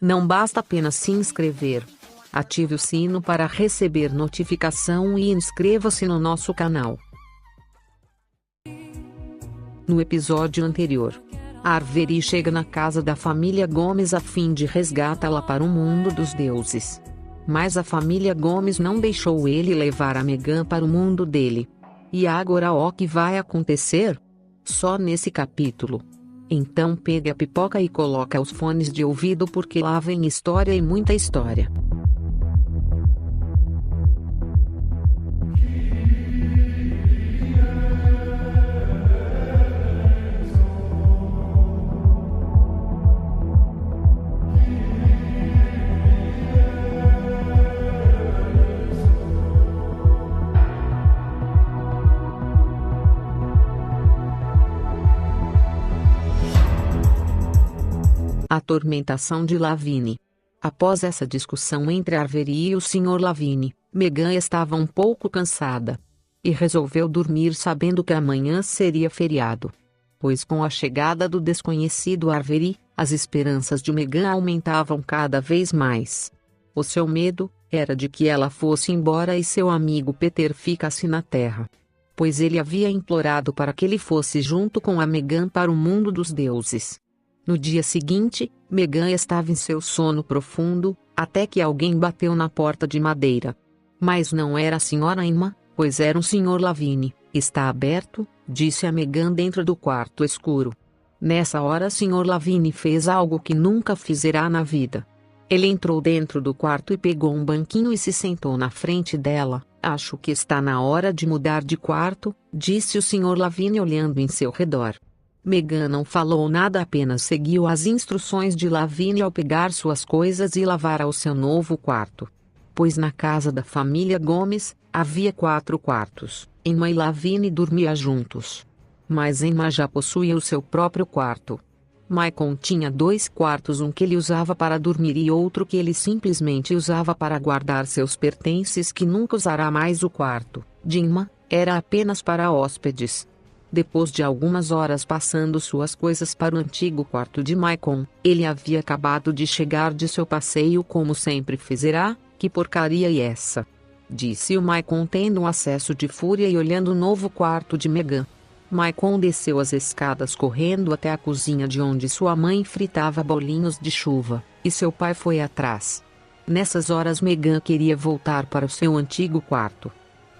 Não basta apenas se inscrever. Ative o sino para receber notificação e inscreva-se no nosso canal. No episódio anterior, Arveri chega na casa da família Gomes a fim de resgatá-la para o mundo dos deuses. Mas a família Gomes não deixou ele levar a Megan para o mundo dele. E agora o que vai acontecer? Só nesse capítulo. Então pegue a pipoca e coloca os fones de ouvido porque lá vem história e muita história. A atormentação de Lavigne. Após essa discussão entre Arveri e o Sr. Lavigne, Megan estava um pouco cansada. E resolveu dormir sabendo que amanhã seria feriado. Pois com a chegada do desconhecido Arveri, as esperanças de Megan aumentavam cada vez mais. O seu medo era de que ela fosse embora e seu amigo Peter ficasse na Terra. Pois ele havia implorado para que ele fosse junto com a Megan para o mundo dos deuses. No dia seguinte, Megan estava em seu sono profundo, até que alguém bateu na porta de madeira. Mas não era a Sra. Emma, pois era o Sr. Lavigne. Está aberto, disse a Megan dentro do quarto escuro. Nessa hora Sr. Lavigne fez algo que nunca fizerá na vida. Ele entrou dentro do quarto e pegou um banquinho e se sentou na frente dela. Acho que está na hora de mudar de quarto, disse o Sr. Lavigne olhando em seu redor. Megan não falou nada, apenas seguiu as instruções de Lavigne ao pegar suas coisas e lavar ao seu novo quarto. Pois na casa da família Gomes, havia 4 quartos. Emma e Lavigne dormiam juntos. Mas Emma já possuía o seu próprio quarto. Michael tinha 2 quartos, um que ele usava para dormir e outro que ele simplesmente usava para guardar seus pertences, que nunca usará mais. O quarto de Emma era apenas para hóspedes. Depois de algumas horas passando suas coisas para o antigo quarto de Michael, ele havia acabado de chegar de seu passeio, como sempre fizerá. Que porcaria é essa? Disse o Michael tendo um acesso de fúria e olhando o novo quarto de Megan. Michael desceu as escadas correndo até a cozinha de onde sua mãe fritava bolinhos de chuva, e seu pai foi atrás. Nessas horas Megan queria voltar para o seu antigo quarto,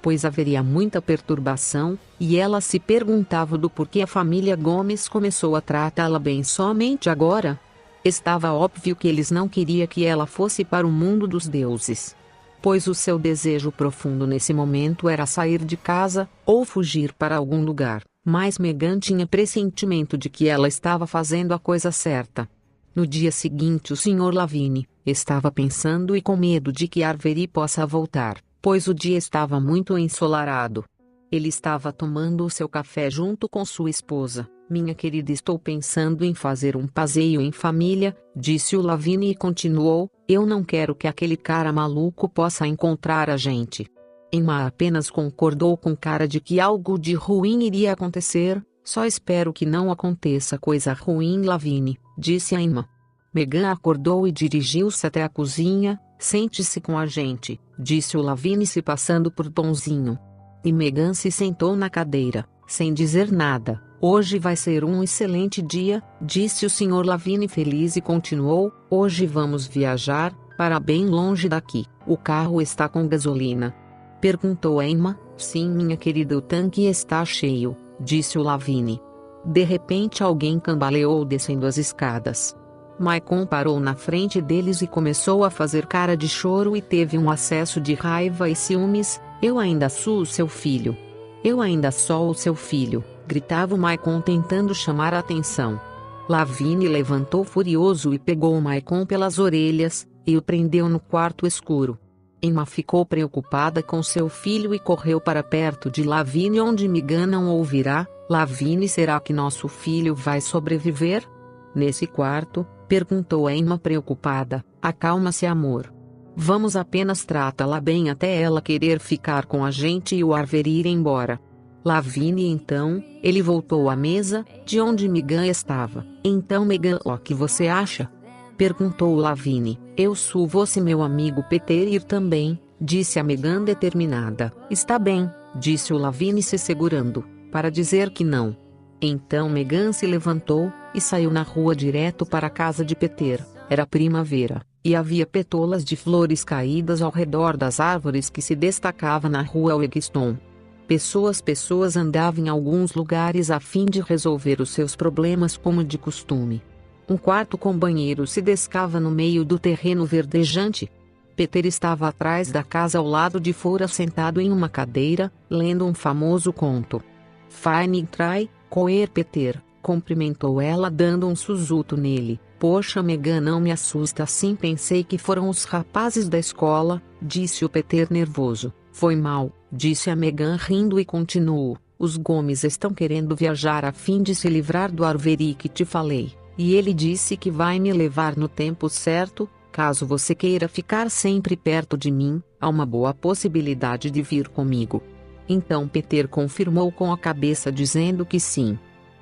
pois haveria muita perturbação, e ela se perguntava do porquê a família Gomes começou a tratá-la bem somente agora. Estava óbvio que eles não queriam que ela fosse para o mundo dos deuses. Pois o seu desejo profundo nesse momento era sair de casa, ou fugir para algum lugar, mas Megan tinha pressentimento de que ela estava fazendo a coisa certa. No dia seguinte o Sr. Lavigne estava pensando e com medo de que Arveri possa voltar, pois o dia estava muito ensolarado. Ele estava tomando o seu café junto com sua esposa. Minha querida, estou pensando em fazer um passeio em família, disse o Lavigne e continuou, eu não quero que aquele cara maluco possa encontrar a gente. Emma apenas concordou com cara de que algo de ruim iria acontecer. Só espero que não aconteça coisa ruim, Lavigne, disse a Emma. Megan acordou e dirigiu-se até a cozinha. Sente-se com a gente, disse o Lavigne se passando por bonzinho. E Megan se sentou na cadeira, sem dizer nada. Hoje vai ser um excelente dia, disse o Sr. Lavigne feliz e continuou, hoje vamos viajar, para bem longe daqui. O carro está com gasolina? Perguntou Emma. Sim, minha querida, o tanque está cheio, disse o Lavigne. De repente alguém cambaleou descendo as escadas. Michael parou na frente deles e começou a fazer cara de choro e teve um acesso de raiva e ciúmes. Eu ainda sou o seu filho. Eu ainda sou o seu filho, gritava Michael tentando chamar a atenção. Lavigne levantou furioso e pegou Michael pelas orelhas, e o prendeu no quarto escuro. Emma ficou preocupada com seu filho e correu para perto de Lavigne onde Megan não ouvirá. Lavigne, será que nosso filho vai sobreviver? Nesse quarto? Perguntou Emma preocupada. Acalma-se, amor. Vamos apenas tratá-la bem até ela querer ficar com a gente e o Arveri ir embora. Lavigne então, ele voltou à mesa, de onde Megan estava. Então Megan, o que você acha? Perguntou Lavínia. Eu sou você, meu amigo Peter ir também, disse a Megan determinada. Está bem, disse o Lavínia se segurando, para dizer que não. Então Megan se levantou, e saiu na rua direto para a casa de Peter. Era primavera, e havia pétalas de flores caídas ao redor das árvores que se destacavam na rua Wheatstone. Pessoas andavam em alguns lugares a fim de resolver os seus problemas como de costume. Um quarto com banheiro se descava no meio do terreno verdejante. Peter estava atrás da casa ao lado de fora sentado em uma cadeira, lendo um famoso conto. Fine try, coer Peter, cumprimentou ela dando um susuto nele. Poxa, Megan, não me assusta assim, pensei que foram os rapazes da escola, disse o Peter nervoso. Foi mal, disse a Megan rindo e continuou. Os Gomes estão querendo viajar a fim de se livrar do Avery que te falei. E ele disse que vai me levar no tempo certo, caso você queira ficar sempre perto de mim, há uma boa possibilidade de vir comigo. Então Peter confirmou com a cabeça dizendo que sim.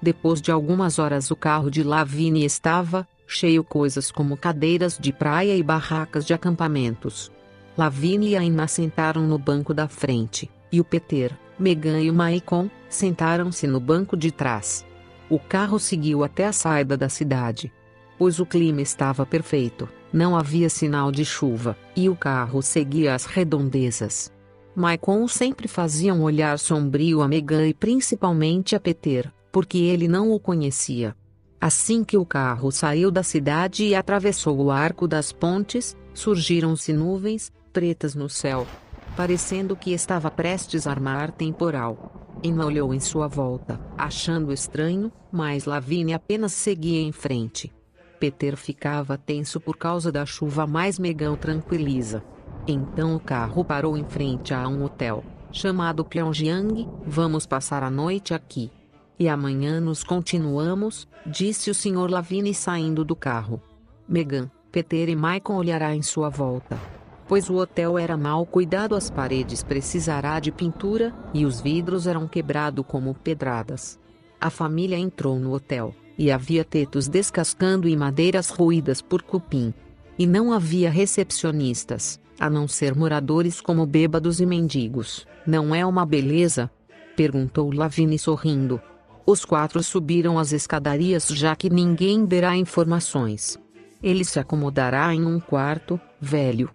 Depois de algumas horas o carro de Lavínia estava cheio coisas como cadeiras de praia e barracas de acampamentos. Lavínia e a Emma sentaram no banco da frente, e o Peter, Megan e o Maicon sentaram-se no banco de trás. O carro seguiu até a saída da cidade. Pois o clima estava perfeito, não havia sinal de chuva, e o carro seguia as redondezas. Maicon sempre fazia um olhar sombrio a Megan e principalmente a Peter, porque ele não o conhecia. Assim que o carro saiu da cidade e atravessou o Arco das Pontes, surgiram-se nuvens pretas no céu, parecendo que estava prestes a armar temporal. Emma olhou em sua volta, achando estranho, mas Lavínia apenas seguia em frente. Peter ficava tenso por causa da chuva, mas Megan o tranquiliza. Então o carro parou em frente a um hotel, chamado Pyongyang. Vamos passar a noite aqui. E amanhã nos continuamos, disse o Sr. Lavínia saindo do carro. Megan, Peter e Maicon olhará em sua volta. Pois o hotel era mal cuidado, as paredes precisará de pintura, e os vidros eram quebrados como pedradas. A família entrou no hotel, e havia tetos descascando e madeiras ruídas por cupim. E não havia recepcionistas, a não ser moradores como bêbados e mendigos. Não é uma beleza? Perguntou Lavínia sorrindo. Os quatro subiram as escadarias, já que ninguém dará informações. Ele se acomodará em um quarto, velho.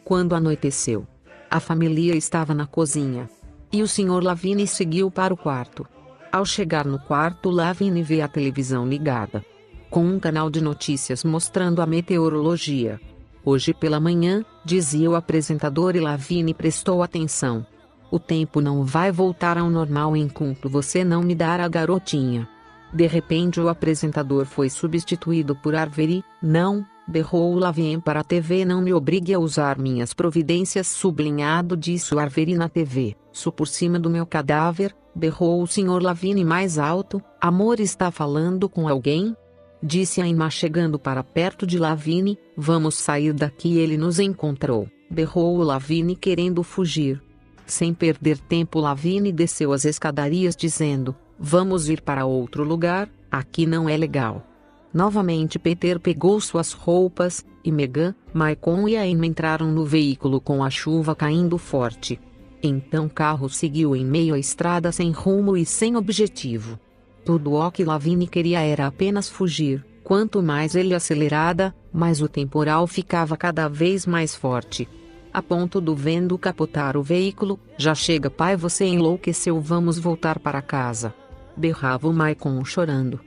Quando anoiteceu, a família estava na cozinha. E o Sr. Lavínia seguiu para o quarto. Ao chegar no quarto, Lavínia vê a televisão ligada, com um canal de notícias mostrando a meteorologia. Hoje pela manhã, dizia o apresentador, e Lavínia prestou atenção. O tempo não vai voltar ao normal enquanto você não me dar a garotinha. De repente o apresentador foi substituído por Avery. Não, berrou Lavínia para a TV, não me obrigue a usar minhas providências, sublinhado, disse o Avery na TV. Sou por cima do meu cadáver, berrou o Sr. Lavínia mais alto. Amor, está falando com alguém? Disse a Emma chegando para perto de Lavínia. Vamos sair daqui, ele nos encontrou, berrou o Lavínia querendo fugir. Sem perder tempo, Lavínia desceu as escadarias dizendo, vamos ir para outro lugar, aqui não é legal. Novamente Peter pegou suas roupas, e Megan, Maicon e a Emma entraram no veículo com a chuva caindo forte. Então o carro seguiu em meio à estrada sem rumo e sem objetivo. Tudo o que Lavínia queria era apenas fugir. Quanto mais ele acelerava, mais o temporal ficava cada vez mais forte. A ponto do vento capotar o veículo. Já chega, pai, você enlouqueceu, vamos voltar para casa, berrava o Maicon chorando.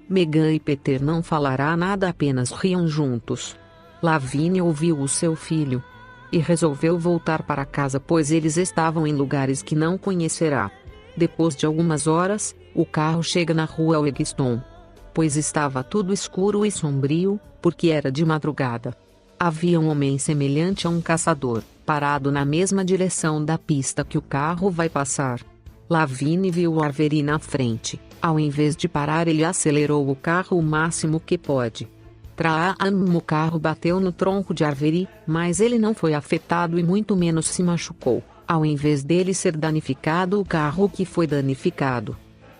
Megan e Peter não falaram nada, apenas riam juntos. Lavínia ouviu o seu filho e resolveu voltar para casa, pois eles estavam em lugares que não conhecerá. Depois de algumas horas, o carro chega na rua Wheatstone, pois estava tudo escuro e sombrio, porque era de madrugada. Havia um homem semelhante a um caçador, parado na mesma direção da pista que o carro vai passar. Lavínia viu o Avery na frente. Ao invés de parar, ele acelerou o carro o máximo que pôde. O carro bateu no tronco de Avery, mas ele não foi afetado e muito menos se machucou. Ao invés dele ser danificado, o carro que foi danificado.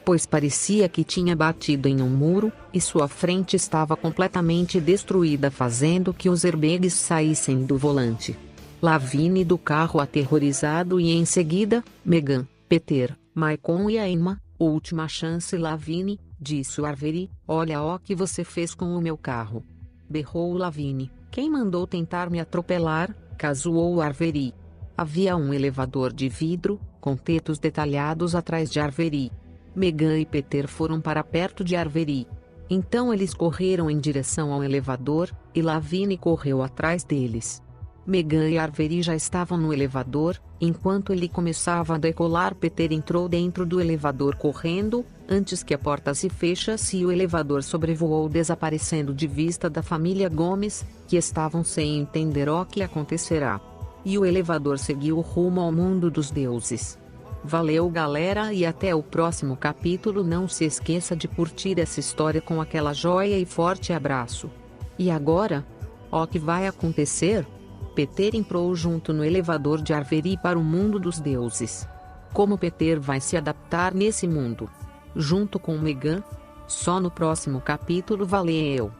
pois parecia que tinha batido em um muro, e sua frente estava completamente destruída, fazendo que os airbags saíssem do volante. Lavigne do carro aterrorizado e em seguida, Megan, Peter, Maicon e a Emma. Última chance, Lavigne, disse o Avery. Olha o que você fez com o meu carro. Berrou Lavigne. Quem mandou tentar me atropelar? Casuou o Avery. Havia um elevador de vidro, com tetos detalhados atrás de Avery. Megan e Peter foram para perto de Avery. Então eles correram em direção ao elevador, e Lavigne correu atrás deles. Megan e Avery já estavam no elevador. Enquanto ele começava a decolar, Peter entrou dentro do elevador correndo, antes que a porta se fechasse, e o elevador sobrevoou, desaparecendo de vista da família Gomes, que estavam sem entender o que acontecerá. E o elevador seguiu rumo ao mundo dos deuses. Valeu, galera, e até o próximo capítulo. Não se esqueça de curtir essa história com aquela joia e forte abraço. E agora? O que vai acontecer? Peter entrou junto no elevador de Avery para o mundo dos deuses. Como Peter vai se adaptar nesse mundo? Junto com Megan? Só no próximo capítulo. Valeu!